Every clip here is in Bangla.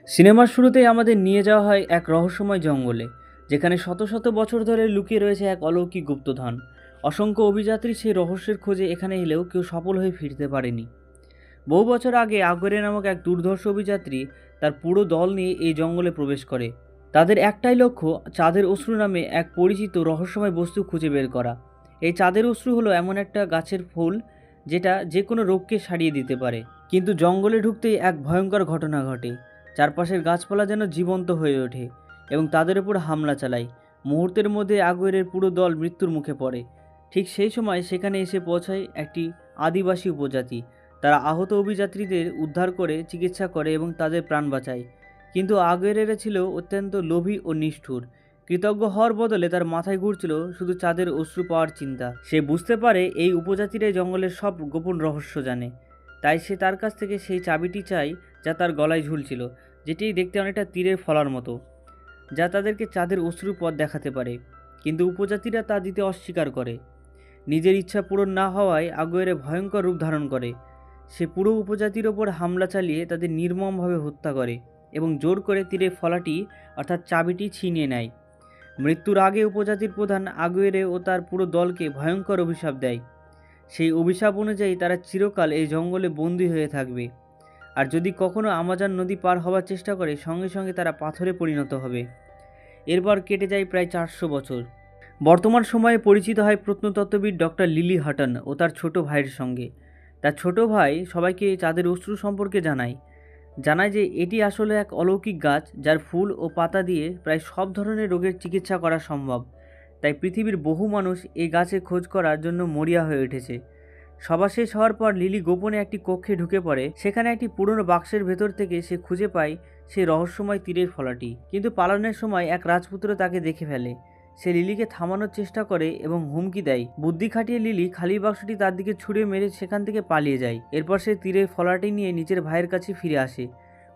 সিনেমার শুরুতেই আমাদের নিয়ে যাওয়া হয় এক রহস্যময় জঙ্গলে, যেখানে শত শত বছর ধরে লুকিয়ে রয়েছে এক অলৌকিক গুপ্তধন। অসংখ্য অভিযাত্রী সেই রহস্যের খোঁজে এখানে এলেও কেউ সফল হয়ে ফিরতে পারেনি। বহু বছর আগে আগরে নামক এক দুর্ধর্ষ অভিযাত্রী তার পুরো দল নিয়ে এই জঙ্গলে প্রবেশ করে। তাদের একটাই লক্ষ্য, চাঁদের অশ্রু নামে এক পরিচিত রহস্যময় বস্তু খুঁজে বের করা। এই চাঁদের অশ্রু হলো এমন একটা গাছের ফুল যেটা যে কোনো রোগকে সারিয়ে দিতে পারে। কিন্তু জঙ্গলে ঢুকতেই এক ভয়ঙ্কর ঘটনা ঘটে। চারপাশের গাছপালা যেন জীবন্ত হয়ে ওঠে এবং তাদের উপর হামলা চালায়। মুহূর্তের মধ্যে আগরের পুরো দল মৃত্যুর মুখে পড়ে। ঠিক সেই সময় সেখানে এসে পৌঁছায় একটি আদিবাসী উপজাতি। তারা আহত অভিযাত্রীদের উদ্ধার করে চিকিৎসা করে এবং তাদের প্রাণ বাঁচায়। কিন্তু আগরেরা ছিল অত্যন্ত লোভী ও নিষ্ঠুর। কৃতজ্ঞ হওয়ার বদলে তার মাথায় ঘুরছিল শুধু চাঁদের অশ্রু পাওয়ার চিন্তা। সে বুঝতে পারে এই উপজাতিরাই জঙ্গলের সব গোপন রহস্য জানে। তাই সে তার কাছ থেকে সেই চাবিটি চায় যা তার গলায় ঝুলছিল, যেটি দেখতে অনেকটা তীরের ফলার মতো, যা তাদেরকে চাঁদের অশ্রুর পথ দেখাতে পারে। কিন্তু উপজাতিরা তা দিতে অস্বীকার করে। নিজের ইচ্ছা পূরণ না হওয়ায় আগুয়েরে ভয়ঙ্কর রূপ ধারণ করে। সে পুরো উপজাতির ওপর হামলা চালিয়ে তাদের নির্মমভাবে হত্যা করে এবং জোর করে তীরের ফলাটি অর্থাৎ চাবিটি ছিনিয়ে নেয়। মৃত্যুর আগে উপজাতির প্রধান আগুয়েরে ও তার পুরো দলকে ভয়ঙ্কর অভিশাপ দেয়। সেই অভিশাপ অনুযায়ী তারা চিরকাল এই জঙ্গলে বন্দী হয়ে থাকবে, আর যদি কখনো আমাজন নদী পার হওয়ার চেষ্টা করে সঙ্গে সঙ্গে তারা পাথরে পরিণত হবে। এরপর কেটে যায় প্রায় 400 বছর। বর্তমান সময়ে পরিচিত হয় প্রত্নতত্ত্ববিদ ডক্টর লিলি হাটন ও তার ছোট ভাইয়ের সঙ্গে। তার ছোট ভাই সবাইকে চাঁদের অশ্রু সম্পর্কে জানায় যে এটি আসলে এক অলৌকিক গাছ যার ফুল ও পাতা দিয়ে প্রায় সব ধরনের রোগের চিকিৎসা করা সম্ভব। তাই পৃথিবীর বহু মানুষ এই গাছের খোঁজ করার জন্য মরিয়া হয়ে উঠেছে। সভা শেষ হওয়ার পর লিলি গোপনে একটি কক্ষে ঢুকে পড়ে। সেখানে একটি পুরনো বাক্সের ভেতর থেকে সে খুঁজে পায় সেই রহস্যময় তীরের ফলাটি। কিন্তু পালানোর সময় এক রাজপুত্র তাকে দেখে ফেলে। সে লিলিকে থামানোর চেষ্টা করে এবং হুমকি দেয়। বুদ্ধি খাটিয়ে লিলি খালি বাক্সটি তার দিকে ছুঁড়ে মেরে সেখান থেকে পালিয়ে যায়। এরপর সে তীরের ফলাটি নিয়ে নিজের ভাইয়ের কাছে ফিরে আসে।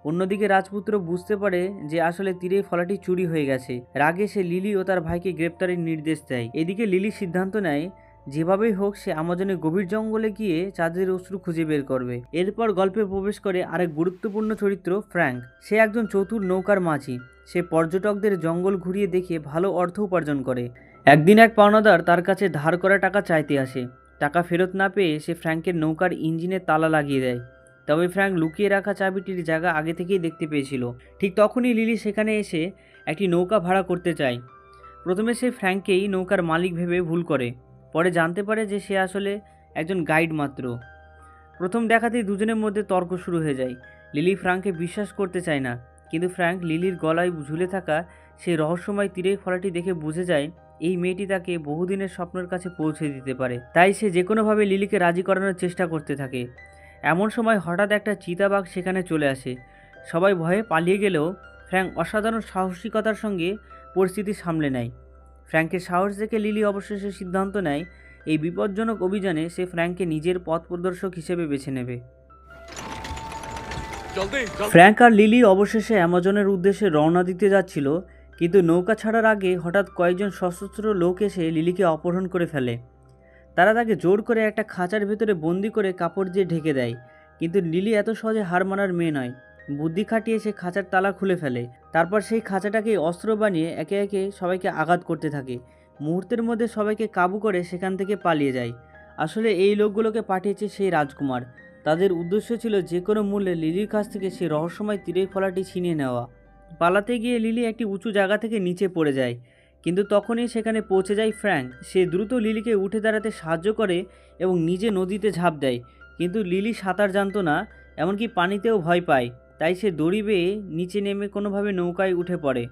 অন্যদিকে রাজপুত্র বুঝতে পারে যে আসলে তীরের ফলাটি চুরি হয়ে গেছে। রাগে সে লিলি ও তার ভাইকে গ্রেপ্তারের নির্দেশ দেয়। এদিকে লিলি সিদ্ধান্ত নেয় যেভাবেই হোক সে আমাজনের গভীর জঙ্গলে গিয়ে চাঁদের অশ্রু খুঁজে বের করবে। এরপর গল্পে প্রবেশ করে আরেক গুরুত্বপূর্ণ চরিত্র ফ্র্যাঙ্ক। সে একজন চতুর নৌকার মাঝি। সে পর্যটকদের জঙ্গল ঘুরিয়ে দেখে ভালো অর্থ উপার্জন করে। একদিন এক পাওনাদার তার কাছে ধার করা টাকা চাইতে আসে। টাকা ফেরত না পেয়ে সে ফ্র্যাঙ্কের নৌকার ইঞ্জিনে তালা লাগিয়ে দেয়। তবে ফ্র্যাঙ্ক লুকিয়ে রাখা চাবিটির জায়গা আগে থেকেই দেখতে পেয়েছিল। ঠিক তখনই লিলি সেখানে এসে একটি নৌকা ভাড়া করতে চায়। প্রথমে সে ফ্র্যাঙ্ককেই নৌকার মালিক ভেবে ভুল করে। পরে জানতে পারে যে সে আসলে একজন গাইড মাত্র। প্রথম দেখাতেই দুজনের মধ্যে তর্ক শুরু হয়ে যায়। লিলি ফ্র্যাঙ্ককে বিশ্বাস করতে চায় না, কিন্তু ফ্র্যাঙ্ক লিলির গলায় ঝুলে থাকা সেই রহস্যময় তীরের ফলাটি দেখে বুঝে যায় এই মেয়েটি তাকে বহুদিনের স্বপ্নের কাছে পৌঁছে দিতে পারে। তাই সে যে কোনোভাবে লিলিকে রাজি করানোর চেষ্টা করতে থাকে। এমন সময় হঠাৎ একটা চিতাবাঘ সেখানে চলে আসে। সবাই ভয়ে পালিয়ে গেলেও ফ্র্যাঙ্ক অসাধারণ সাহসিকতার সঙ্গে পরিস্থিতি সামলে নেয়। ফ্র্যাঙ্কের সাহস দেখে লিলি অবশেষে সিদ্ধান্ত নেয় এই বিপজ্জনক অভিযানে সে ফ্র্যাঙ্ককে নিজের পথ প্রদর্শক হিসেবে বেছে নেবে। ফ্র্যাঙ্ক আর লিলি অবশেষে অ্যামাজনের উদ্দেশ্যে রওনা দিতে যাচ্ছিল, কিন্তু নৌকা ছাড়ার আগে হঠাৎ কয়েকজন সশস্ত্র লোক এসে লিলিকে অপহরণ করে ফেলে। তারা তাকে জোর করে একটা খাঁচার ভেতরে বন্দি করে কাপড় দিয়ে ঢেকে দেয়। কিন্তু লিলি এত সহজে হার মানার মেয়ে নয়। বুদ্ধি খাটিয়ে সে খাঁচার তালা খুলে ফেলে। তারপর সেই খাঁচাটাকে অস্ত্র বানিয়ে একে একে সবাইকে আঘাত করতে থাকে। মুহূর্তের মধ্যে সবাইকে কাবু করে সেখান থেকে পালিয়ে যায়। আসলে এই লোকগুলোকে পাঠিয়েছে সেই রাজকুমার। তাদের উদ্দেশ্য ছিল যে কোনো মূল্যে লিলির কাছ থেকে সেই রহস্যময় তীরের ফলাটি ছিনিয়ে নেওয়া। পালাতে গিয়ে লিলি একটি উঁচু জায়গা থেকে নিচে পড়ে যায়, কিন্তু তখনই সেখানে পৌঁছে যায় ফ্র্যাঙ্ক। সে দ্রুত লিলিকে উঠে দাঁড়াতে সাহায্য করে এবং নিজে নদীতে ঝাঁপ দেয়। কিন্তু লিলি সাঁতার জানতো না, এমনকি পানিতেও ভয় পায়। তাই সে দড়ি বেয়ে নিচে নেমে কোনোভাবে নৌকায় উঠে পড়ে।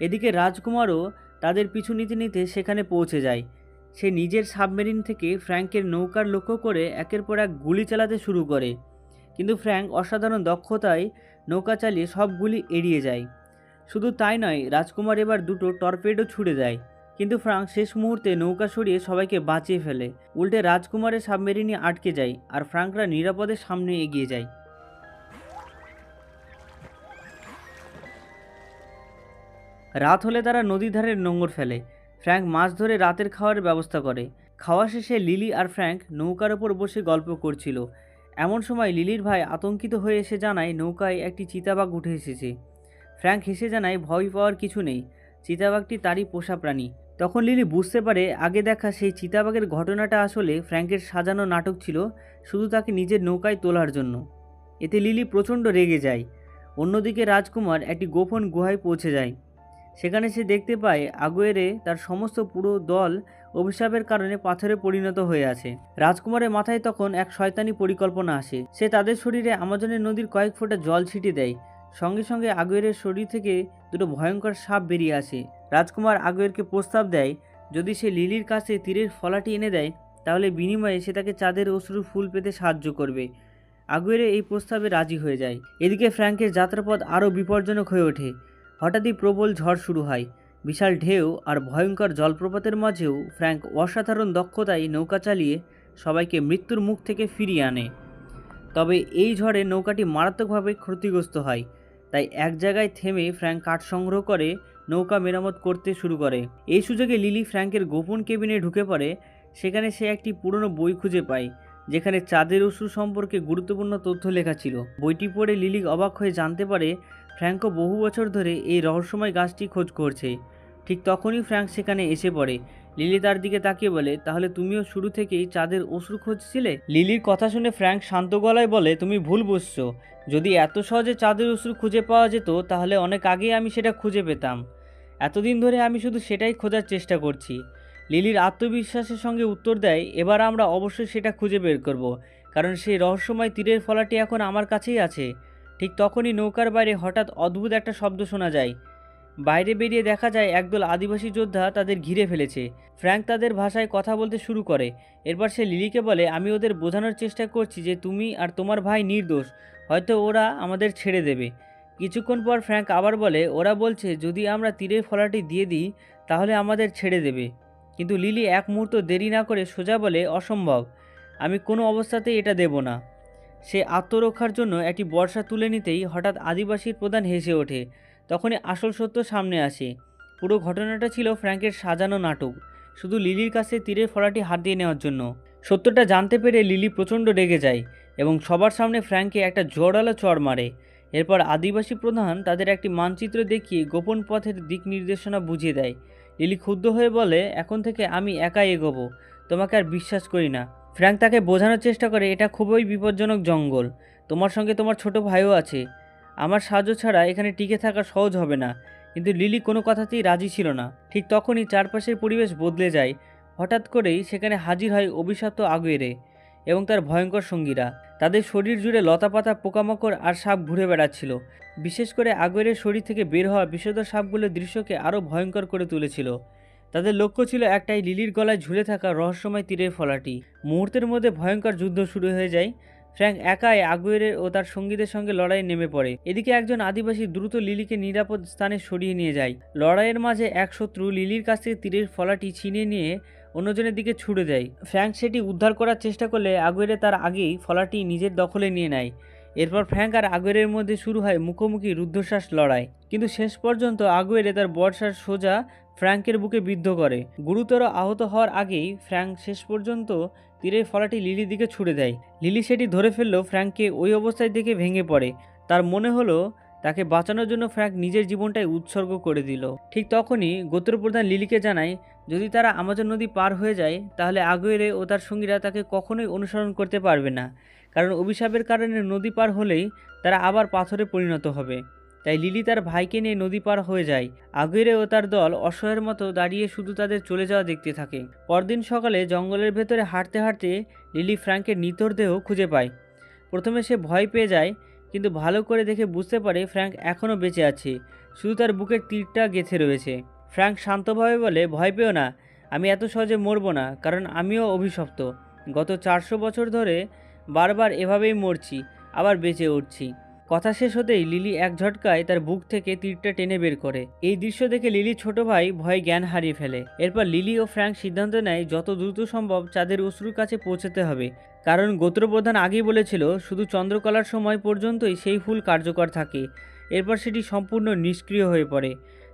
এদিকে রাজকুমারও তাদের পিছু নিতে নিতে সেখানে পৌঁছে যায়। সে নিজের সাবমেরিন থেকে ফ্র্যাঙ্কের নৌকার লক্ষ্য করে একের পর এক গুলি চালাতে শুরু করে। কিন্তু ফ্র্যাঙ্ক অসাধারণ দক্ষতায় নৌকা চালিয়ে সব গুলি এড়িয়ে যায়। শুধু তাই নয়, রাজকুমার এবার দুটো টর্পেডো ছুড়ে দেয়। কিন্তু ফ্র্যাঙ্ক শেষ মুহূর্তে নৌকা সরিয়ে সবাইকে বাঁচিয়ে ফেলে। উল্টে রাজকুমারের সাবমেরিনে আটকে যায় আর ফ্র্যাঙ্করা নিরাপদে সামনে এগিয়ে যায়। রাত হলে তারা নদীর ধারে নোঙর ফেলে। ফ্র্যাঙ্ক মাছ ধরে রাতের খাওয়ার ব্যবস্থা করে। খাওয়া শেষে লিলি আর ফ্র্যাঙ্ক নৌকার ওপর বসে গল্প করছিল। এমন সময় লিলির ভাই আতঙ্কিত হয়ে এসে জানায় নৌকায় একটি চিতাবাঘ উঠে এসেছে। ফ্র্যাঙ্ক হেসে জানায় ভয় পাওয়ার কিছু নেই, চিতাবাঘটি তারই পোষা প্রাণী। তখন লিলি বুঝতে পারে আগে দেখা সেই চিতাবাঘের ঘটনাটা আসলে ফ্র্যাঙ্কের সাজানো নাটক ছিল, শুধু তাকে নিজের নৌকায় তোলার জন্য। এতে লিলি প্রচণ্ড রেগে যায়। অন্যদিকে রাজকুমার একটি গোপন গুহায় পৌঁছে যায়। সেখানে সে দেখতে পায় আগুয়েরে তার সমস্ত পুরো দল অভিশাপের কারণে পাথরে পরিণত হয়ে আছে। রাজকুমারের মাথায় তখন এক শয়তানি পরিকল্পনা আসে। সে তাদের শরীরে আমাজনের নদীর কয়েক ফোঁটা জল ছিটিয়ে দেয়। সঙ্গে সঙ্গে আগুয়েরের শরীর থেকে দুটো ভয়ঙ্কর সাপ বেরিয়ে আসে। রাজকুমার আগুয়েরকে প্রস্তাব দেয়, যদি সে লিলির কাছে তীরের ফলাটি এনে দেয় তাহলে বিনিময়ে সে তাকে চাঁদের অশ্রুর ফুল পেতে সাহায্য করবে। আগুয়েরে এই প্রস্তাবে রাজি হয়ে যায়। এদিকে ফ্র্যাঙ্কের যাত্রাপথ আরও বিপজ্জনক হয়ে ওঠে। হঠাৎই প্রবল ঝড় শুরু হয়। বিশাল ঢেউ আর ভয়ঙ্কর জলপ্রপাতের মাঝেও ফ্র্যাঙ্ক অসাধারণ দক্ষতায় নৌকা চালিয়ে সবাইকে মৃত্যুর মুখ থেকে ফিরিয়ে আনে। তবে এই ঝড়ে নৌকাটি মারাত্মকভাবে ক্ষতিগ্রস্ত হয়। তাই এক জায়গায় থেমে ফ্র্যাঙ্ক কাঠ সংগ্রহ করে নৌকা মেরামত করতে শুরু করে। এই সুযোগে লিলি ফ্র্যাঙ্কের গোপন কেবিনে ঢুকে পড়ে। সেখানে সে একটি পুরনো বই খুঁজে পায়, যেখানে চাঁদের অশ্রু সম্পর্কে গুরুত্বপূর্ণ তথ্য লেখা ছিল। বইটি পড়ে লিলি অবাক হয়ে জানতে পারে ফ্র্যাঙ্কও বহু বছর ধরে এই রহস্যময় গাছটি খোঁজ করছে। ঠিক তখনই ফ্র্যাঙ্ক সেখানে এসে পড়ে। লিলি তার দিকে তাকিয়ে বলে, তাহলে তুমিও শুরু থেকেই চাঁদের অশ্রু খুঁজছিলে? লিলির কথা শুনে ফ্র্যাঙ্ক শান্ত গলায় বলে, তুমি ভুল বুঝছো। যদি এত সহজে চাঁদের অশ্রু খুঁজে পাওয়া যেত তাহলে অনেক আগেই আমি সেটা খুঁজে পেতাম। এতদিন ধরে আমি শুধু সেটাই খোঁজার চেষ্টা করছি। লিলির আত্মবিশ্বাসের সঙ্গে উত্তর দেয়, এবার আমরা অবশ্যই সেটা খুঁজে বের করব, কারণ সেই রহস্যময় তীরের ফলাটি এখন আমার কাছেই আছে। ঠিক তখনই নৌকার বাইরে হঠাৎ অদ্ভুত একটা শব্দ শোনা যায়। বাইরে বেরিয়ে দেখা যায় একদল আদিবাসী যোদ্ধা তাদের ঘিরে ফেলেছে। ফ্র্যাঙ্ক তাদের ভাষায় কথা বলতে শুরু করে। এরপর সে লিলিকে বলে, আমি ওদের বোঝানোর চেষ্টা করছি যে তুমি আর তোমার ভাই নির্দোষ, হয়তো ওরা আমাদের ছেড়ে দেবে। কিছুক্ষণ পর ফ্র্যাঙ্ক আবার বলে, ওরা বলছে যদি আমরা তীরের ফলাটি দিয়ে দিই তাহলে আমাদের ছেড়ে দেবে। কিন্তু লিলি এক মুহূর্ত দেরি না করে সোজা বলে, অসম্ভব, আমি কোনো অবস্থাতেই এটা দেব না। সে আত্মরক্ষার জন্য একটি বর্শা তুলে নিতেই হঠাৎ আদিবাসীর প্রধান হেসে ওঠে। তখনই আসল সত্য সামনে আসে। পুরো ঘটনাটা ছিল ফ্র্যাঙ্কের সাজানো নাটক, শুধু লিলির কাছে তীরের ফলাটি হাত দিয়ে নেওয়ার জন্য। সত্যটা জানতে পেরে লিলি প্রচণ্ড রেগে যায় এবং সবার সামনে ফ্র্যাঙ্কে একটা জোরালো চড় মারে। এরপর আদিবাসী প্রধান তাদের একটি মানচিত্র দেখিয়ে গোপন পথের দিক নির্দেশনা বুঝিয়ে দেয়। লিলি ক্ষুব্ধ হয়ে বলে, এখন থেকে আমি একাই এগোবো, তোমাকে আর বিশ্বাস করি না। ফ্র্যাঙ্ক তাকে বোঝানোর চেষ্টা করে, এটা খুবই বিপজ্জনক জঙ্গল, তোমার সঙ্গে তোমার ছোট ভাইও আছে, আমার সাহায্য ছাড়া এখানে টিকে থাকা সহজ হবে না। কিন্তু লিলি কোনো কথাতেই রাজি ছিল না। ঠিক তখনই চারপাশের পরিবেশ বদলে যায়। হঠাৎ করেই সেখানে হাজির হয় অভিশপ্ত আগুয়েরে এবং তার ভয়ঙ্কর সঙ্গীরা। তাদের শরীর জুড়ে লতাপাতা, পোকামাকড় আর সাপ ঘুরে বেড়াচ্ছিল। বিশেষ করে আগুয়েরের শরীর থেকে বের হওয়া বিষধর সাপগুলোর দৃশ্যকে আরও ভয়ঙ্কর করে তুলেছিল। তাদের লক্ষ্য ছিল একটাই, লিলির গলায় ঝুলে থাকা রহস্যময় তীরের ফলাটি। মুহূর্তের মধ্যে ভয়ঙ্কর যুদ্ধ শুরু হয়ে যায়। ফ্র্যাঙ্ক একাই আগুয়েরে ও তার সঙ্গীদের সঙ্গে লড়াইয়ে নেমে পড়ে। এদিকে একজন আদিবাসী দ্রুত লিলিকে নিরাপদ স্থানে সরিয়ে নিয়ে যায়। লড়াইয়ের মাঝে এক শত্রু লিলির কাছ থেকে তীরের ফলাটি ছিনিয়ে নিয়ে অন্যজনের দিকে ছুড়ে দেয়। ফ্র্যাঙ্ক সেটি উদ্ধার করার চেষ্টা করলে আগুয়েরে তার আগেই ফলাটি নিজের দখলে নিয়ে নেয়। এরপর ফ্র্যাঙ্ক আর আগুয়েরের মধ্যে শুরু হয় মুখোমুখি রুদ্ধশ্বাস লড়াই। কিন্তু শেষ পর্যন্ত আগুয়েরে তার বর্শার সোজা ফ্র্যাঙ্কের বুকে বিদ্ধ করে। গুরুতর আহত হওয়ার আগেই ফ্র্যাঙ্ক শেষ পর্যন্ত তীরের ফলাটি লিলির দিকে ছুড়ে দেয়। লিলি সেটি ধরে ফেললেও ফ্র্যাঙ্ককে ওই অবস্থায় দেখে ভেঙে পড়ে। তার মনে হলো তাকে বাঁচানোর জন্য ফ্র্যাঙ্ক নিজের জীবনটাই উৎসর্গ করে দিল। ঠিক তখনই গোত্রপ্রধান লিলিকে জানায়, যদি তারা আমাজন নদী পার হয়ে যায় তাহলে আগুয়েরে ও তার সঙ্গীরা তাকে কখনোই অনুসরণ করতে পারবে না, কারণ অভিশাপের কারণে নদী পার হলেই তারা আবার পাথরে পরিণত হবে। তাই লিলি তার ভাইকে নিয়ে নদী পার হয়ে যায়। আগুয়েরে ও তার দল অসহায়ের মতো দাঁড়িয়ে শুধু তাদের চলে যাওয়া দেখতে থাকে। পরদিন সকালে জঙ্গলের ভেতরে হাঁটতে হাঁটতে লিলি ফ্র্যাঙ্কের নিথর দেহ খুঁজে পায়। প্রথমে সে ভয় পেয়ে যায়, কিন্তু ভালো করে দেখে বুঝতে পারে ফ্র্যাঙ্ক এখনও বেঁচে আছে, শুধু তার বুকের তীরটা গেঁথে রয়েছে। ফ্র্যাঙ্ক শান্তভাবে বলে, ভয় পেও না, আমি এত সহজে মরব না, কারণ আমিও অভিশপ্ত। গত 400 বছর ধরে বারবার এভাবেই মরছি, আবার বেঁচে উঠছি। কথা শেষ হতেই লিলি এক ঝটকায় তার বুক থেকে তীরটা টেনে বের করে। এই দৃশ্য দেখে লিলির ছোট ভাই ভয়ে জ্ঞান হারিয়ে ফেলে। এরপর লিলি ও ফ্র্যাঙ্ক সিদ্ধান্ত নেয় যত দ্রুত সম্ভব চাঁদের অশ্রুর কাছে পৌঁছতে হবে, কারণ গোত্রপ্রধান আগেই বলেছিল শুধু চন্দ্রকলার সময় পর্যন্তই সেই ফুল কার্যকর থাকে, এরপর সেটি সম্পূর্ণ নিষ্ক্রিয় হয়ে পড়ে।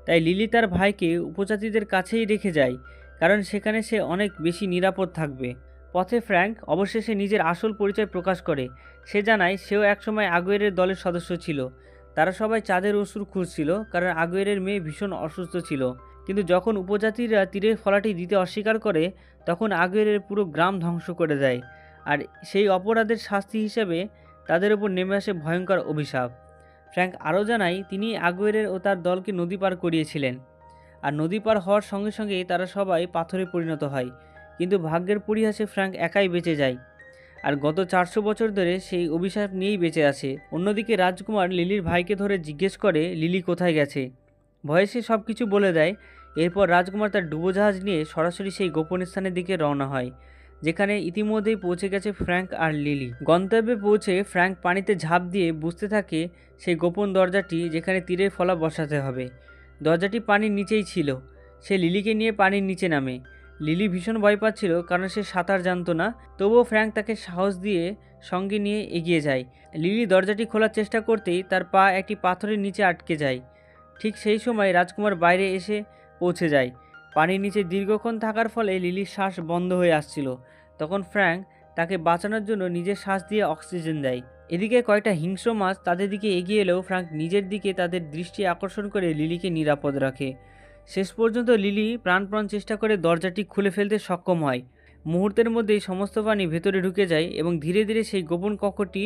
তাই লিলি তার ভাইকে উপজাতিদের কাছেই রেখে যায়, কারণ সেখানে সে অনেক বেশি নিরাপদ থাকবে। পথে ফ্র্যাঙ্ক অবশেষে নিজের আসল পরিচয় প্রকাশ করে। সে জানায় সেও একসময় আগুয়েরের দলের সদস্য ছিল। তারা সবাই চাঁদের অশ্রু খুঁজছিল, কারণ আগুয়েরের মেয়ে ভীষণ অসুস্থ ছিল। কিন্তু যখন উপজাতিরা তীরের ফলাটি দিতে অস্বীকার করে, তখন আগুয়েরের পুরো গ্রাম ধ্বংস করে দেয়। আর সেই অপরাধের শাস্তি হিসেবে তাদের উপর নেমে আসে ভয়ঙ্কর অভিশাপ। ফ্র্যাঙ্ক আরও জানায় তিনি আগুয়েরের ও তার দলকে নদী পার করিয়েছিলেন, আর নদী পার হওয়ার সঙ্গে সঙ্গেই তারা সবাই পাথরে পরিণত হয়। কিন্তু ভাগ্যের পরিহাসে ফ্র্যাঙ্ক একাই বেঁচে যায়, আর গত 400 বছর ধরে সেই অভিশাপ নিয়েই বেঁচে আছে। অন্যদিকে রাজকুমার লিলির ভাইকে ধরে জিজ্ঞেস করে লিলি কোথায় গেছে। ভয়ে সে সব কিছু বলে দেয়। এরপর রাজকুমার তার ডুবোজাহাজ নিয়ে সরাসরি সেই গোপন স্থানের দিকে রওনা হয়, যেখানে ইতিমধ্যেই পৌঁছে গেছে ফ্র্যাঙ্ক আর লিলি। গন্তব্যে পৌঁছে ফ্র্যাঙ্ক পানিতে ঝাঁপ দিয়ে বুঝতে থাকে সেই গোপন দরজাটি যেখানে তীরের ফলা বসাতে হবে। দরজাটি পানির নিচেই ছিল। সে লিলিকে নিয়ে পানির নিচে নামে। লিলি ভীষণ ভয় পাচ্ছিল, কারণ সে সাঁতার জানতো না। তবুও ফ্র্যাঙ্ক তাকে সাহস দিয়ে সঙ্গে নিয়ে এগিয়ে যায়। লিলি দরজাটি খোলার চেষ্টা করতেই তার পা একটি পাথরের নিচে আটকে যায়। ঠিক সেই সময় রাজকুমার বাইরে এসে পৌঁছে যায়। পানির নিচে দীর্ঘক্ষণ থাকার ফলে লিলির শ্বাস বন্ধ হয়ে আসছিল। তখন ফ্র্যাঙ্ক তাকে বাঁচানোর জন্য নিজের শ্বাস দিয়ে অক্সিজেন দেয়। এদিকে কয়েকটা হিংস্র মাছ তাদের দিকে এগিয়ে এলেও ফ্র্যাঙ্ক নিজের দিকে তাদের দৃষ্টি আকর্ষণ করে লিলিকে নিরাপদ রাখে। শেষ পর্যন্ত লিলি প্রাণপণ চেষ্টা করে দরজাটি খুলে ফেলতে সক্ষম হয়। মুহূর্তের মধ্যেই সমস্ত পানি ভেতরে ঢুকে যায় এবং ধীরে ধীরে সেই গোপন কক্ষটি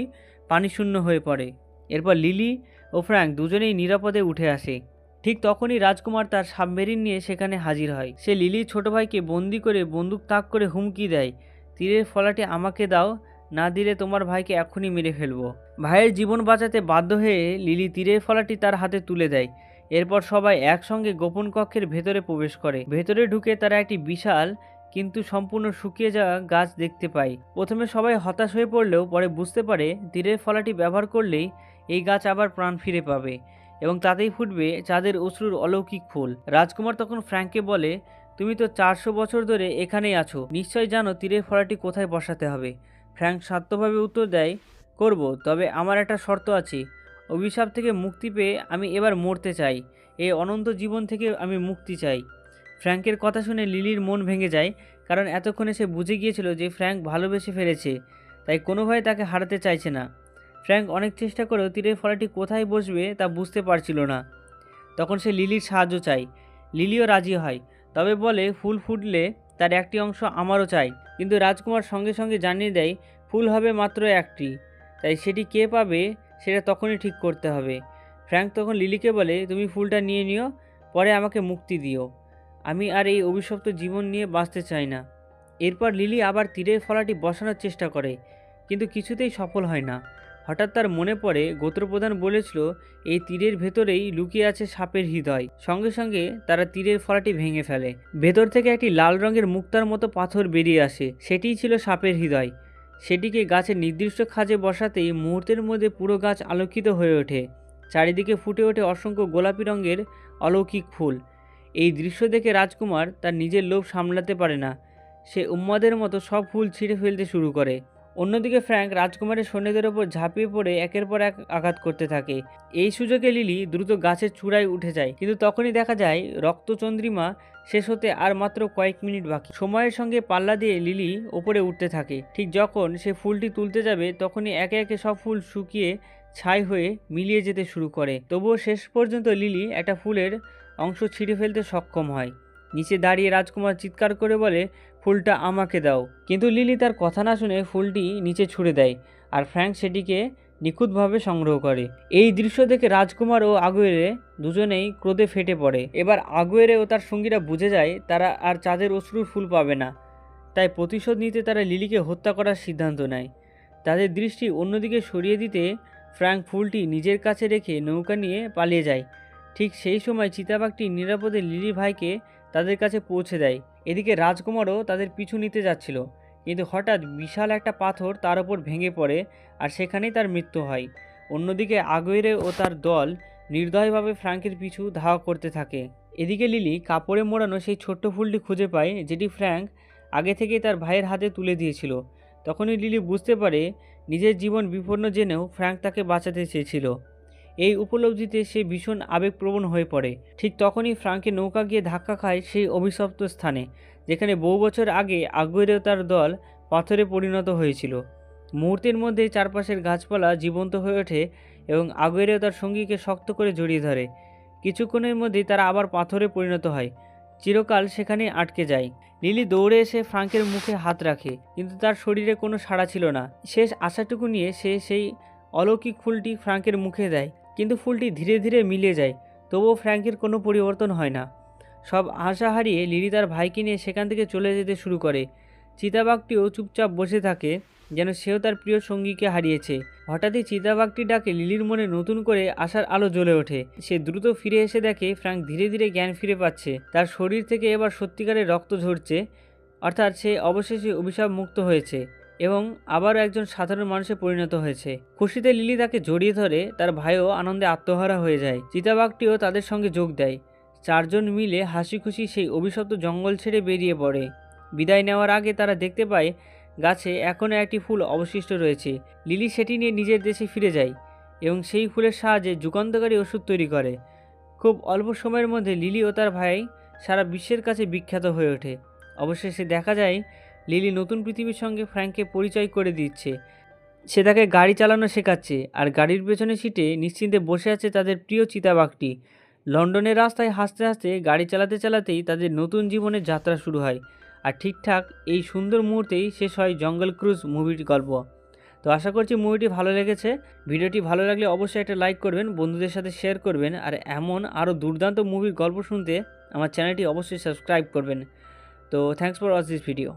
পানিশূন্য হয়ে পড়ে। এরপর লিলি ও ফ্র্যাঙ্ক দুজনেই নিরাপদে উঠে আসে। ঠিক তখনই রাজকুমার তার সাবমেরিন নিয়ে সেখানে হাজির হয়। সে লিলির ছোট ভাইকে বন্দি করে বন্দুক তাক করে হুমকি দেয়, তীরের ফলাটি আমাকে দাও, না দিলে তোমার ভাইকে এখনই মেরে ফেলবো। ভাইয়ের জীবন বাঁচাতে বাধ্য হয়ে লিলি তীরের ফলাটি তার হাতে তুলে দেয়। এরপর সবাই একসঙ্গে গোপন কক্ষের ভেতরে প্রবেশ করে। ভেতরে ঢুকে তারা একটি বিশাল কিন্তু সম্পূর্ণ শুকিয়ে যাওয়া গাছ দেখতে পায়। প্রথমে সবাই হতাশ হয়ে পড়লেও পরে বুঝতে পারে তীরের ফলাটি ব্যবহার করলেই এই গাছ আবার প্রাণ ফিরে পাবে এবং তাতেই ফুটবে চাঁদের অশ্রুর অলৌকিক ফুল। রাজকুমার তখন ফ্র্যাঙ্ককে বলে, তুমি তো 400 বছর ধরে এখানেই আছো, নিশ্চয় জানো তীরের ফলাটি কোথায় বসাতে হবে। ফ্র্যাঙ্ক শান্তভাবে উত্তর দেয়, করব, তবে আমার একটা শর্ত আছে। অভিশাপ থেকে মুক্তি পেয়ে আমি এবার মরতে চাই। এই অনন্ত জীবন থেকে আমি মুক্তি চাই। ফ্র্যাঙ্কের কথা শুনে লিলির মন ভেঙে যায়, কারণ এতক্ষণে সে বুঝে গিয়েছিল যে ফ্র্যাঙ্ক ভালোবেসে ফেলেছে, তাই কোনোভাবে তাকে হারাতে চাইছে না। ফ্র্যাঙ্ক অনেক চেষ্টা করেও তীরের ফলাটি কোথায় বসবে তা বুঝতে পারছিল না। তখন সে লিলির সাহায্য চায়। লিলিও রাজি হয়, তবে বলে ফুল ফুটলে তার একটি অংশ আমারও চাই। কিন্তু রাজকুমার সঙ্গে সঙ্গে জানিয়ে দেয় ফুল হবে মাত্র একটি, তাই সেটি কে পাবে সেটা তখনই ঠিক করতে হবে। ফ্র্যাঙ্ক তখন লিলিকে বলে, তুমি ফুলটা নিয়ে নিও, পরে আমাকে মুক্তি দিও। আমি আর এই অভিশপ্ত জীবন নিয়ে বাঁচতে চাই না। এরপর লিলি আবার তীরের ফলাটি বসানোর চেষ্টা করে, কিন্তু কিছুতেই সফল হয় না। হঠাৎ তার মনে পড়ে গোত্রপ্রধান বলেছিল এই তীরের ভেতরেই লুকিয়ে আছে সাপের হৃদয়। সঙ্গে সঙ্গে তারা তীরের ফলাটি ভেঙে ফেলে। ভেতর থেকে একটি লাল রঙের মুক্তার মতো পাথর বেরিয়ে আসে। সেটিই ছিল সাপের হৃদয়। সেটিকে গাছের নির্দিষ্ট খাঁজে বসাতেই মুহূর্তের মধ্যে পুরো গাছ আলোকিত হয়ে ওঠে। চারিদিকে ফুটে ওঠে অসংখ্য গোলাপি রঙের অলৌকিক ফুল। এই দৃশ্য দেখে রাজকুমার তার নিজের লোভ সামলাতে পারে না। সে উন্মাদের মতো সব ফুল ছিঁড়ে ফেলতে শুরু করে। অন্যদিকে ফ্র্যাঙ্ক রাজকুমারের সৈন্যদের ওপর ঝাঁপিয়ে পড়ে একের পর এক আঘাত করতে থাকে। এই সুযোগে লিলি দ্রুত গাছের চূড়ায় উঠে যায়, কিন্তু তখনই দেখা যায় রক্তচন্দ্রিমা শেষ হতে আর মাত্র কয়েক মিনিট বাকি। সময়ের সঙ্গে পাল্লা দিয়ে লিলি ওপরে উঠতে থাকে। ঠিক যখন সে ফুলটি তুলতে যাবে, তখনই একে একে সব ফুল শুকিয়ে ছাই হয়ে মিলিয়ে যেতে শুরু করে। তবুও শেষ পর্যন্ত লিলি একটা ফুলের অংশ ছিঁড়ে ফেলতে সক্ষম হয়। নিচে দাঁড়িয়ে রাজকুমার চিৎকার করে বলে, ফুলটা আমাকে দাও। কিন্তু লিলি তার কথা না শুনে ফুলটি নিচে ছুঁড়ে দেয়, আর ফ্র্যাঙ্ক সেটিকে নিখুঁতভাবে সংগ্রহ করে। এই দৃশ্য দেখে রাজকুমার ও আগুয়েরে দুজনেই ক্রোধে ফেটে পড়ে। এবার আগুয়েরে ও তার সঙ্গীরা বুঝে যায় তারা আর চাঁদের অশ্রুর ফুল পাবে না, তাই প্রতিশোধ নিতে তারা লিলিকে হত্যা করার সিদ্ধান্ত নেয়। তাদের দৃষ্টি অন্যদিকে সরিয়ে দিতে ফ্র্যাঙ্ক ফুলটি নিজের কাছে রেখে নৌকা নিয়ে পালিয়ে যায়। ঠিক সেই সময় চিতাবাঘটি নিরাপদে লিলির ভাইকে তাদের কাছে পৌঁছে দেয়। এদিকে রাজকুমারও তাদের পিছু নিতে যাচ্ছিল, কিন্তু হঠাৎ বিশাল একটা পাথর তার ওপর ভেঙে পড়ে, আর সেখানেই তার মৃত্যু হয়। অন্যদিকে আগুয়েরে ও তার দল নির্দয়ভাবে ফ্র্যাঙ্কের পিছু ধাওয়া করতে থাকে। এদিকে লিলি কাপড়ে মোড়ানো সেই ছোট্ট ফুলটি খুঁজে পায়, যেটি ফ্র্যাঙ্ক আগে থেকেই তার ভাইয়ের হাতে তুলে দিয়েছিল। তখনই লিলি বুঝতে পারে নিজের জীবন বিপন্ন জেনেও ফ্র্যাঙ্ক তাকে বাঁচাতে চেয়েছিল। এই উপলব্ধিতে সে ভীষণ আবেগপ্রবণ হয়ে পড়ে। ঠিক তখনই ফ্র্যাঙ্কের নৌকা গিয়ে ধাক্কা খায় সেই অভিশপ্ত স্থানে, যেখানে বহু বছর আগে আগুয়েরে তার দল পাথরে পরিণত হয়েছিল। মুহূর্তের মধ্যেই চারপাশের গাছপালা জীবন্ত হয়ে ওঠে এবং আগুয়েরো তার সঙ্গীকে শক্ত করে জড়িয়ে ধরে। কিছুক্ষণের মধ্যেই তারা আবার পাথরে পরিণত হয়, চিরকাল সেখানেই আটকে যায়। লিলি দৌড়ে এসে ফ্রাঙ্কের মুখে হাত রাখে, কিন্তু তার শরীরে কোনো সাড়া ছিল না। শেষ আশাটুকু নিয়ে সে সেই অলৌকিক ফুলটি ফ্রাঙ্কের মুখে দেয়, কিন্তু ফুলটি ধীরে ধীরে মিলে যায়, তবুও ফ্র্যাঙ্কের কোনো পরিবর্তন হয় না। সব আশা হারিয়ে লিলি তার ভাইকে নিয়ে সেখান থেকে চলে যেতে শুরু করে। চিতাবাঘটিও চুপচাপ বসে থাকে, যেন সেও তার প্রিয় সঙ্গীকে হারিয়েছে। হঠাৎই চিতাবাঘটি ডাকে লিলির মনে নতুন করে আশার আলো জ্বলে ওঠে। সে দ্রুত ফিরে এসে দেখে ফ্র্যাঙ্ক ধীরে ধীরে জ্ঞান ফিরে পাচ্ছে। তার শরীর থেকে এবার সত্যিকারের রক্ত ঝরছে, অর্থাৎ সে অবশেষে অভিশাপ মুক্ত হয়েছে এবং আবারও একজন সাধারণ মানুষে পরিণত হয়েছে। খুশিতে লিলি তাকে জড়িয়ে ধরে, তার ভাইও আনন্দে আত্মহারা হয়ে যায়। চিতাবাঘটিও তাদের সঙ্গে যোগ দেয়। চারজন মিলে হাসি খুশি সেই অভিশপ্ত জঙ্গল ছেড়ে বেরিয়ে পড়ে। বিদায় নেওয়ার আগে তারা দেখতে পায় গাছে এখনও একটি ফুল অবশিষ্ট রয়েছে। লিলি সেটি নিয়ে নিজের দেশে ফিরে যায় এবং সেই ফুলের সাহায্যে যুগান্তকারী ওষুধ তৈরি করে। খুব অল্প সময়ের মধ্যে লিলি ও তার ভাই সারা বিশ্বের কাছে বিখ্যাত হয়ে ওঠে। অবশেষে দেখা যায় লিলি নতুন পৃথিবীর সঙ্গে ফ্র্যাঙ্ককে পরিচয় করে দিচ্ছে। সে তাকে গাড়ি চালানো শেখাচ্ছে, আর গাড়ির পেছনে সিটে নিশ্চিন্তে বসে আছে তাদের প্রিয় চিতাবাঘটি। লন্ডনের রাস্তায় হাসতে হাসতে গাড়ি চালাতে চালাতেই তাদের নতুন জীবনের যাত্রা শুরু হয়। আর ঠিকঠাক এই সুন্দর মুহূর্তেই শেষ হয় জঙ্গল ক্রুজ মুভির গল্প। তো আশা করছি মুভিটি ভালো লেগেছে। ভিডিওটি ভালো লাগলে অবশ্যই একটা লাইক করবেন, বন্ধুদের সাথে শেয়ার করবেন, আর এমন আরও দুর্দান্ত মুভির গল্প শুনতে আমার চ্যানেলটি অবশ্যই সাবস্ক্রাইব করবেন। তো thanks for watch this video.